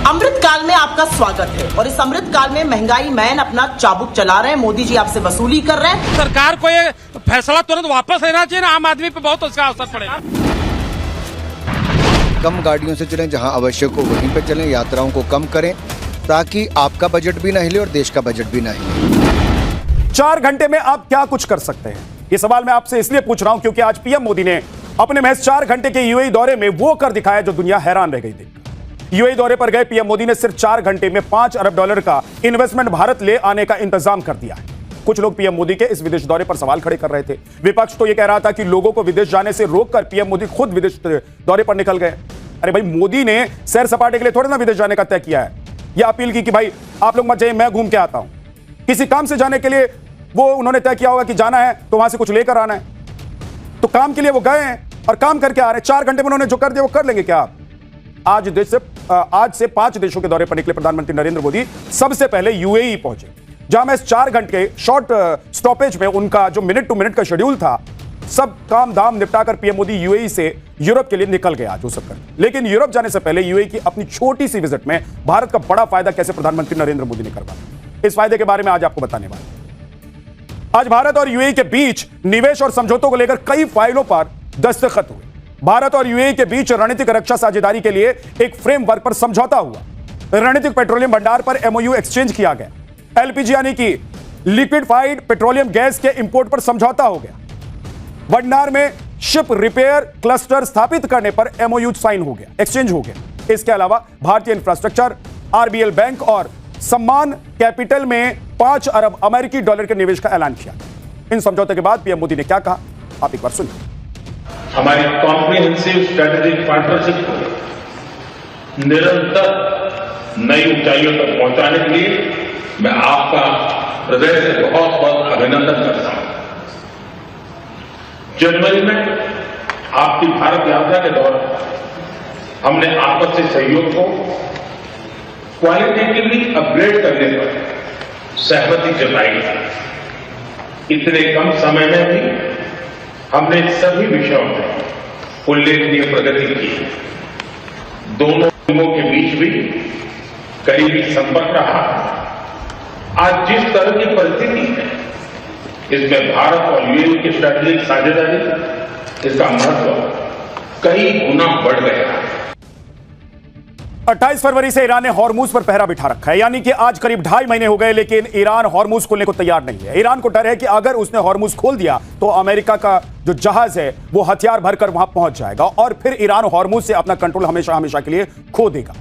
अमृत काल में आपका स्वागत है और इस अमृत काल में महंगाई मैन अपना चाबुक चला रहे हैं। मोदी जी आपसे वसूली कर रहे हैं। सरकार को ये फैसला तुरंत वापस लेना चाहिए ना, आम आदमी पे बहुत उसका असर पड़ेगा। कम गाड़ियों से चलें, जहां आवश्यक हो वहीं पे चलें, यात्राओं को कम करें ताकि आपका बजट भी ना हिले और देश का बजट भी ना हिले। 4 घंटे में आप क्या कुछ कर सकते हैं, ये सवाल मैं आपसे इसलिए पूछ रहा हूं क्योंकि आज पीएम मोदी ने अपने महज 4 घंटे के यूएई दौरे में वो कर दिखाया जो दुनिया हैरान रह गई थी। यूएई दौरे पर गए पीएम मोदी ने सिर्फ 4 घंटे में $5 अरब का इन्वेस्टमेंट भारत ले आने का इंतजाम कर दिया है। कुछ लोग पीएम मोदी के इस विदेश दौरे पर सवाल खड़े कर रहे थे। विपक्ष तो यह कह रहा था कि लोगों को विदेश जाने से रोककर पीएम मोदी खुद विदेश दौरे पर निकल गए। अरे भाई, मोदी ने सैर सपाटे के लिए थोड़े ना विदेश जाने का तय किया है। यह अपील की कि भाई आप लोग मत जाइए, मैं घूम के आता हूं। किसी काम से जाने के लिए वो उन्होंने तय किया होगा कि जाना है तो वहां से कुछ लेकर आना है, तो काम के लिए वो गए हैं और काम करके आ रहे हैं। 4 घंटे में उन्होंने जो कर दिया वो कर लेंगे क्या आप? आज से 5 देशों के दौरे पर निकले प्रधानमंत्री नरेंद्र मोदी सबसे पहले यूएई पहुंचे, जहां में 4 घंटे शॉर्ट स्टॉपेज में उनका जो मिनट टू मिनट का शेड्यूल था, सब काम धाम निपटाकर पीएम मोदी यूएई से यूरोप के लिए निकल गया आज वो सब कर। लेकिन यूरोप जाने से पहले यूएई की अपनी छोटी सी विजिट में भारत का बड़ा फायदा कैसे प्रधानमंत्री नरेंद्र मोदी ने करवाया, इस फायदे के बारे में आज आपको बताने वाला। आज भारत और यूएई के बीच निवेश और समझौतों को लेकर कई फाइलों पर दस्तखत हुए। भारत और यूएई के बीच रणनीतिक रक्षा साझेदारी के लिए एक फ्रेमवर्क पर समझौता हुआ। रणनीतिक पेट्रोलियम भंडार पर एमओयू एक्सचेंज किया गया। एलपीजी यानी कि लिक्विफाइड पेट्रोलियम गैस के इंपोर्ट पर समझौता हो गया। भंडार में शिप रिपेयर क्लस्टर स्थापित करने पर एमओयू साइन हो गया, एक्सचेंज हो गया। इसके अलावा भारतीय इंफ्रास्ट्रक्चर, आरबीएल बैंक और सम्मान कैपिटल में $5 अरब अमेरिकी डॉलर के निवेश का ऐलान किया। इन समझौते के बाद पीएम मोदी ने क्या कहा, आप एक बार सुनिए। हमारी कॉम्प्रिहेंसिव स्ट्रेटेजिक पार्टनरशिप को निरंतर नई ऊंचाइयों तक पहुंचाने के लिए मैं आपका हृदय से बहुत बहुत अभिनंदन करता हूं। जनवरी में आपकी भारत यात्रा के दौरान हमने आपसी सहयोग को क्वालिटेटिवली अपग्रेड करने पर सहमति जताई थी। इतने कम समय में भी हमने सभी विषयों में उल्लेखनीय प्रगति की। दोनों टीमों के बीच भी करीबी संपर्क रहा। आज जिस तरह की परिस्थिति है, इसमें भारत और यूएई की स्ट्रेटेजिक साझेदारी, इसका महत्व कई गुना बढ़ गया है। 28 फरवरी से ईरान ने हॉर्मुज पर पहरा बिठा रखा है, यानी कि आज करीब 2.5 महीने हो गए, लेकिन ईरान हॉर्मुज खोलने को तैयार नहीं है। ईरान को डर है कि अगर उसने हॉर्मुज खोल दिया तो अमेरिका का जो जहाज है वो हथियार भरकर वहां पहुंच जाएगा और फिर ईरान हॉर्मुज से अपना कंट्रोल हमेशा हमेशा के लिए खो देगा।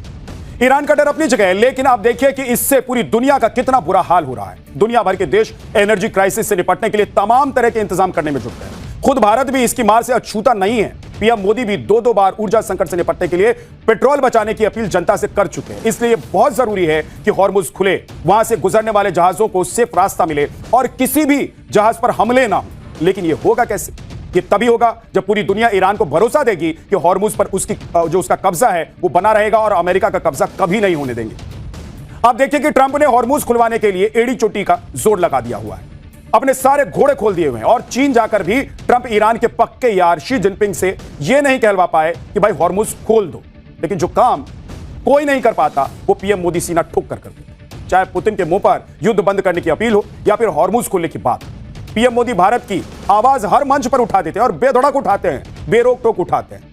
ईरान का डर अपनी जगह है, लेकिन आप देखिए कि इससे पूरी दुनिया का कितना बुरा हाल हो रहा है। दुनिया भर के देश एनर्जी क्राइसिस से निपटने के लिए तमाम तरह के इंतजाम करने में जुट गए हैं। खुद भारत भी इसकी मार से अछूता नहीं है। पीएम मोदी भी 2 बार ऊर्जा संकट से निपटने के लिए पेट्रोल बचाने की अपील जनता से कर चुके हैं। इसलिए बहुत जरूरी है कि हॉर्मुज खुले, वहां से गुजरने वाले जहाजों को सेफ रास्ता मिले और किसी भी जहाज पर हमले ना हो। लेकिन यह होगा कैसे? ये तभी होगा जब पूरी दुनिया ईरान को भरोसा देगी कि हॉर्मुज पर उसका कब्जा है वो बना रहेगा और अमेरिका का कब्जा कभी नहीं होने देंगे। आप देखिए कि ट्रंप ने हॉर्मुज खुलवाने के लिए एड़ी चोटी का जोर लगा दिया हुआ है, अपने सारे घोड़े खोल दिए हुए हैं। और चीन जाकर भी ट्रंप ईरान के पक्के यार शी जिनपिंग से यह नहीं कहलवा पाए कि भाई हॉर्मुज खोल दो। लेकिन जो काम कोई नहीं कर पाता वो पीएम मोदी सीना ठोक कर करते, चाहे पुतिन के मुंह पर युद्ध बंद करने की अपील हो या फिर हॉर्मुज खोलने की बात। पीएम मोदी भारत की आवाज हर मंच पर उठा देते हैं और बेधड़क उठाते हैं, बेरोक टोक उठाते हैं।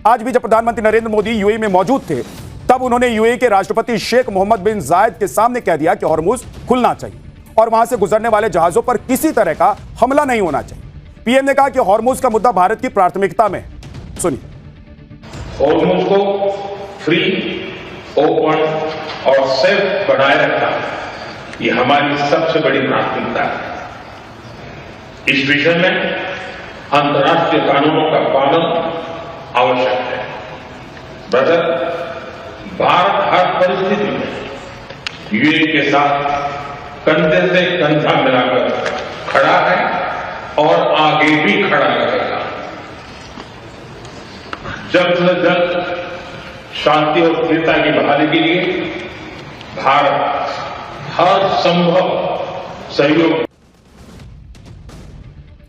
आज भी जब प्रधानमंत्री नरेंद्र मोदी यूएई में मौजूद थे, तब उन्होंने यूएई के राष्ट्रपति शेख मोहम्मद बिन जायद के सामने कह दिया कि हॉर्मुज खुलना चाहिए और वहां से गुजरने वाले जहाजों पर किसी तरह का हमला नहीं होना चाहिए। पीएम ने कहा कि हॉर्मुज का मुद्दा भारत की प्राथमिकता में है। सुनिए। हॉर्मुज को फ्री, ओपन और सेफ बनाए रखना, ये हमारी सबसे बड़ी प्राथमिकता है। इस विषय में अंतर्राष्ट्रीय कानूनों का पालन आवश्यक है। ब्रदर, भारत हर परिस्थिति में यूएई के साथ कंधे से कंधा मिलाकर खड़ा है और आगे भी खड़ा रहेगा। जल्द से जल्द शांति और स्थिरता की बहाली के लिए भारत हर संभव सहयोग।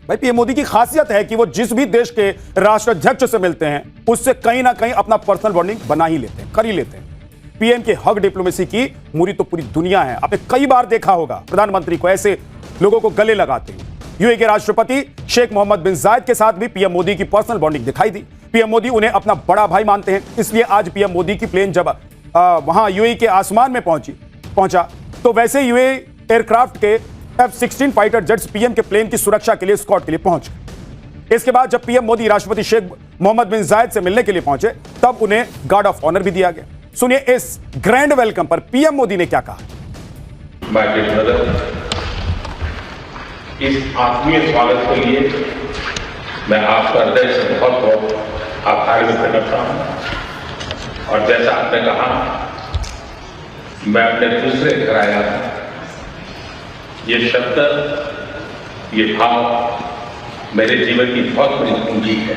भाई पीएम मोदी की खासियत है कि वो जिस भी देश के राष्ट्राध्यक्ष से मिलते हैं उससे कहीं ना कहीं अपना पर्सनल बॉन्डिंग बना ही लेते हैं, कर ही लेते हैं। पीएम के हक डिप्लोमेसी की मूरी तो पूरी दुनिया है। आपने कई बार देखा होगा प्रधानमंत्री को ऐसे लोगों को गले लगाते हैं। यूएई के राष्ट्रपति शेख मोहम्मद बिन जायद के साथ भी पीएम मोदी की पर्सनल बॉन्डिंग दिखाई दी। पीएम मोदी उन्हें अपना बड़ा भाई मानते हैं, इसलिए आज पीएम मोदी की प्लेन जब वहां यूएई के आसमान में पहुंचा तो वैसे यूएई एयरक्राफ्ट के F-16 फाइटर जेट्स पीएम के प्लेन की सुरक्षा के लिए स्कॉट के लिए पहुंच गए। इसके बाद जब पीएम मोदी राष्ट्रपति शेख मोहम्मद बिन जायद से मिलने के लिए पहुंचे तब उन्हें गार्ड ऑफ ऑनर भी दिया गया। सुनिए इस ग्रैंड वेलकम पर पीएम मोदी ने क्या कहा। माय डियर ब्रदर, इस आत्मीय स्वागत के लिए मैं आपका हृदय से बहुत बहुत आभार व्यक्त करता हूं। और जैसा आपने कहा, मैं अपने दूसरे घर आया हूं। ये शब्द, ये भाव मेरे जीवन की बहुत बड़ी पूंजी है।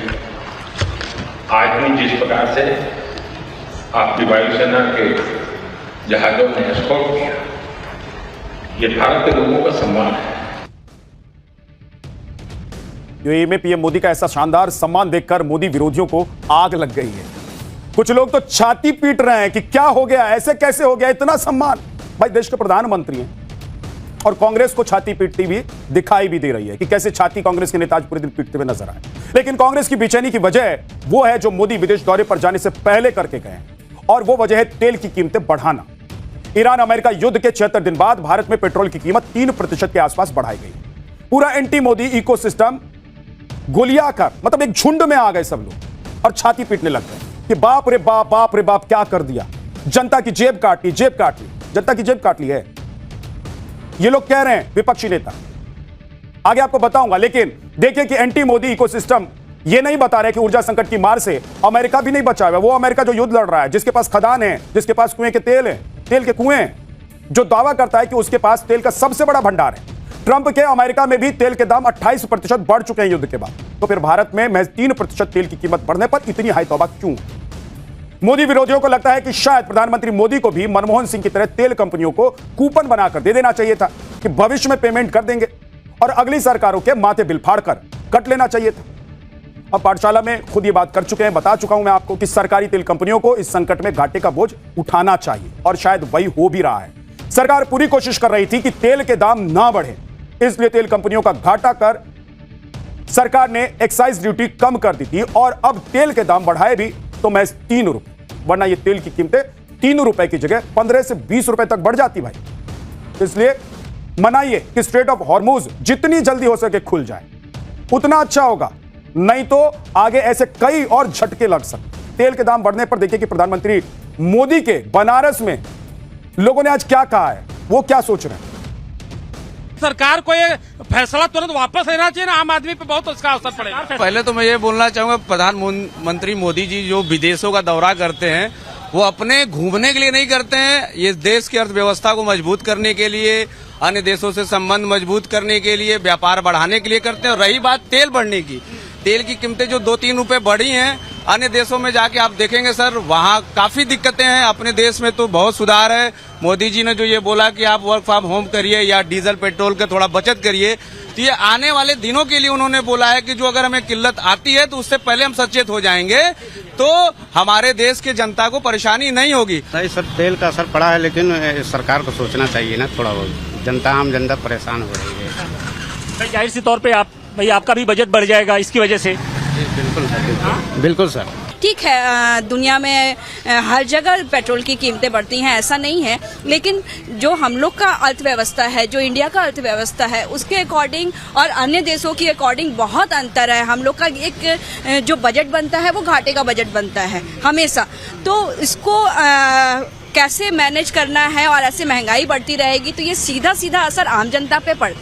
आज भी जिस प्रकार से आपकी वायुसेना के जहाजों ने एस्कॉर्ट किया, ये भारत के लोगों का सम्मान है। यूएई में पीएम मोदी का ऐसा शानदार सम्मान देखकर मोदी विरोधियों को आग लग गई है। कुछ लोग तो छाती पीट रहे हैं कि क्या हो गया, ऐसे कैसे हो गया इतना सम्मान। भाई देश के प्रधानमंत्री हैं और कांग्रेस को छाती पीटती भी दिखाई भी दे रही है कि कैसे छाती कांग्रेस के नेता आज पूरे दिन पीटते हुए नजर आए। लेकिन कांग्रेस की बेचैनी की वजह वो है जो मोदी विदेश दौरे पर जाने से पहले करके गए हैं, और वो वजह है तेल की कीमतें बढ़ाना। ईरान अमेरिका युद्ध के 76 दिन बाद भारत में पेट्रोल की कीमत 3% के आसपास बढ़ाई गई। पूरा एंटी मोदी इकोसिस्टम गोलियाकर, मतलब एक झुंड में आ गए सब लोग और छाती पीटने लग गए कि बाप रे बाप क्या कर दिया, जनता की जेब काट ली, जनता की जेब काट ली है। ये लोग कह रहे हैं विपक्षी नेता, आगे आपको बताऊंगा। लेकिन देखिए कि एंटी मोदी इकोसिस्टम ये नहीं बता रहे कि ऊर्जा संकट की मार से अमेरिका भी नहीं बचा हुआ। वो अमेरिका जो युद्ध लड़ रहा है, जिसके पास खदान है, जिसके पास कुएं के तेल है, तेल के कुएं, जो दावा करता है कि उसके पास तेल का सबसे बड़ा भंडार है। ट्रंप के अमेरिका में भी तेल के दाम 28% बढ़ चुके हैं युद्ध के बाद। तो फिर भारत में महज 3% तेल की कीमत बढ़ने पर इतनी हाई तौबा क्यों? मोदी विरोधियों को लगता है कि शायद प्रधानमंत्री मोदी को भी मनमोहन सिंह की तरह तेल कंपनियों को कूपन बनाकर दे देना चाहिए था कि भविष्य में पेमेंट कर देंगे और अगली सरकारों के माथे बिल फाड़कर कट लेना चाहिए था। अब पाठशाला में खुद ये बात कर चुके हैं, बता चुका हूं मैं आपको कि सरकारी तेल कंपनियों को इस संकट में घाटे का बोझ उठाना चाहिए और शायद वही हो भी रहा है। सरकार पूरी कोशिश कर रही थी कि तेल के दाम ना बढ़े, इसलिए तेल कंपनियों का घाटा कर सरकार ने एक्साइज ड्यूटी कम कर दी थी और अब तेल के दाम बढ़ाए भी तो महज 3 रुपए, वरना ये तेल की कीमतें 3 रुपए की जगह 15 से 20 रुपए तक बढ़ जाती भाई। इसलिए मनाइए कि स्ट्रेट ऑफ हॉर्मुज जितनी जल्दी हो सके खुल जाए, उतना अच्छा होगा, नहीं तो आगे ऐसे कई और झटके लग सकते। तेल के दाम बढ़ने पर देखिए कि प्रधानमंत्री मोदी के बनारस में लोगों ने आज क्या कहा है, वो क्या सोच रहे हैं। सरकार को ये फैसला तुरंत वापस लेना चाहिए ना, आम आदमी पे बहुत उसका असर पड़ेगा। पहले तो मैं ये बोलना चाहूंगा, प्रधानमंत्री मोदी जी जो विदेशों का दौरा करते हैं वो अपने घूमने के लिए नहीं करते हैं, ये देश की अर्थव्यवस्था को मजबूत करने के लिए, अन्य देशों से संबंध मजबूत करने के लिए, व्यापार बढ़ाने के लिए करते हैं। और रही बात तेल बढ़ने की, तेल की कीमतें जो 2-3 रुपए बढ़ी हैं, अन्य देशों में जाके आप देखेंगे सर वहाँ काफी दिक्कतें हैं। अपने देश में तो बहुत सुधार है। मोदी जी ने जो ये बोला कि आप वर्क फ्रॉम होम करिए या डीजल पेट्रोल का थोड़ा बचत करिए, तो ये आने वाले दिनों के लिए उन्होंने बोला है कि जो अगर हमें किल्लत आती है तो उससे पहले हम सचेत हो जाएंगे, तो हमारे देश के जनता को परेशानी नहीं होगी। नहीं सर, तेल का असर पड़ा है, लेकिन सरकार को सोचना चाहिए ना थोड़ा बहुत। जनता, आम जनता परेशान हो रही है। जाहिर सी तौर पे आपका भी बजट बढ़ जाएगा इसकी वजह से। बिल्कुल सर, बिल्कुल सर। ठीक है, दुनिया में हर जगह पेट्रोल की कीमतें बढ़ती हैं, ऐसा नहीं है, लेकिन जो हम लोग का अर्थव्यवस्था है, जो इंडिया का अर्थव्यवस्था है, उसके अकॉर्डिंग और अन्य देशों की अकॉर्डिंग बहुत अंतर है। हम लोग का एक जो बजट बनता है वो घाटे का बजट बनता है हमेशा। तो इसको कैसे मैनेज करना है, और ऐसे महंगाई बढ़ती रहेगी तो ये सीधा सीधा असर आम जनता पे पड़ती है।